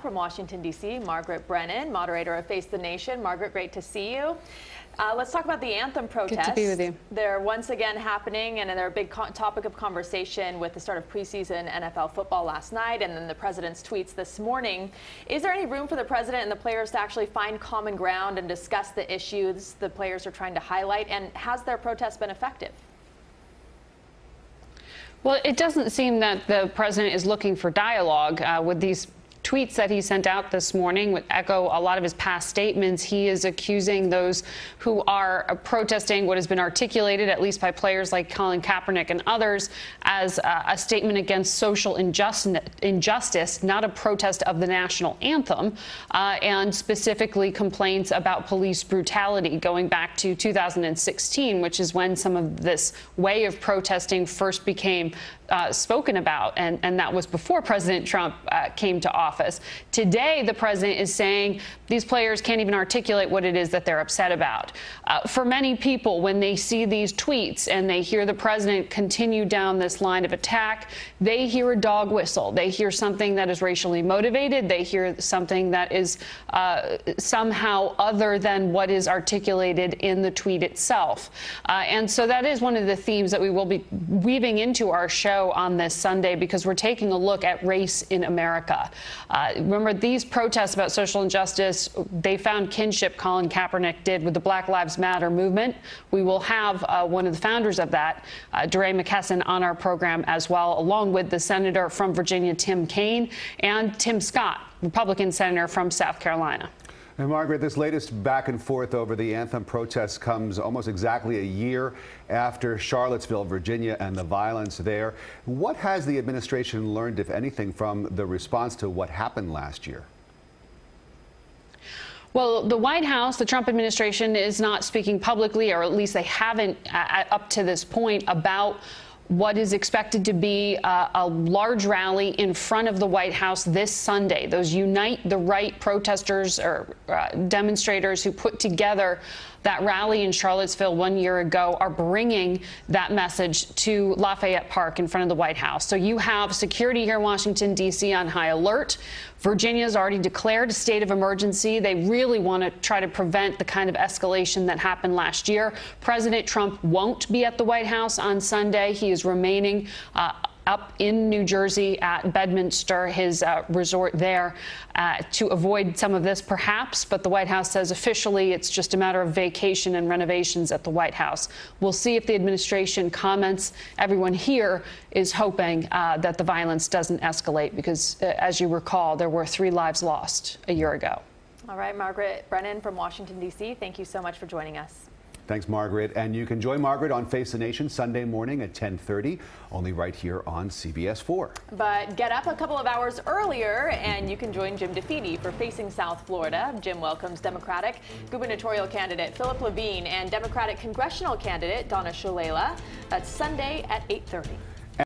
from Washington, D.C., Margaret Brennan, moderator of Face the Nation. Margaret, great to see you. Let's talk about the anthem protests. Good to be with you. They're once again happening, and they're a big topic of conversation with the start of preseason NFL football last night and then the president's tweets this morning. Is there any room for the president and the players to actually find common ground and discuss the issues the players are trying to highlight? And has their protest been effective? Well, it doesn't seem that the president is looking for dialogue with these tweets that he sent out this morning would echo a lot of his past statements. He is accusing those who are protesting what has been articulated, at least by players like Colin Kaepernick and others, as a statement against social injustice, not a protest of the national anthem, and specifically complaints about police brutality going back to 2016, which is when some of this way of protesting first became spoken about, and that was before President Trump came to office. Today, the president is saying these players can't even articulate what it is that they're upset about. For many people, when they see these tweets and they hear the president continue down this line of attack, they hear a dog whistle. They hear something that is racially motivated. They hear something that is somehow other than what is articulated in the tweet itself. And so that is one of the themes that we will be weaving into our show on this Sunday, because we're taking a look at race in America. Remember, these protests about social injustice, they found kinship, Colin Kaepernick did, with the Black Lives Matter movement. We will have one of the founders of that, DeRay McKesson, on our program as well, along with the senator from Virginia, Tim Kaine, and Tim Scott, Republican senator from South Carolina. And Margaret, this latest back and forth over the anthem protests comes almost exactly a year after Charlottesville, Virginia, and the violence there. What has the administration learned, if anything, from the response to what happened last year? Well, the White House, the Trump administration, is not speaking publicly, or at least they haven't up to this point, about what is expected to be a large rally in front of the White House this Sunday. Those Unite the Right protesters or demonstrators who put together that rally in Charlottesville 1 year ago are bringing that message to Lafayette Park in front of the White House. So you have security here in Washington, D.C. on high alert. Virginia's already declared a state of emergency. They really want to try to prevent the kind of escalation that happened last year. President Trump won't be at the White House on Sunday. He is remaining up in New Jersey at Bedminster, his resort there, to avoid some of this perhaps. But the White House says officially it's just a matter of vacation and renovations at the White House. We'll see if the administration comments. Everyone here is hoping that the violence doesn't escalate, because as you recall, there were 3 lives lost a year ago. All right, Margaret Brennan from Washington, D.C., thank you so much for joining us. Thanks, Margaret. And you can join Margaret on Face the Nation Sunday morning at 10:30, only right here on CBS 4. But get up a couple of hours earlier and you can join Jim DeFede for Facing South Florida. Jim welcomes Democratic gubernatorial candidate Philip Levine and Democratic congressional candidate Donna Shalala. That's Sunday at 8:30.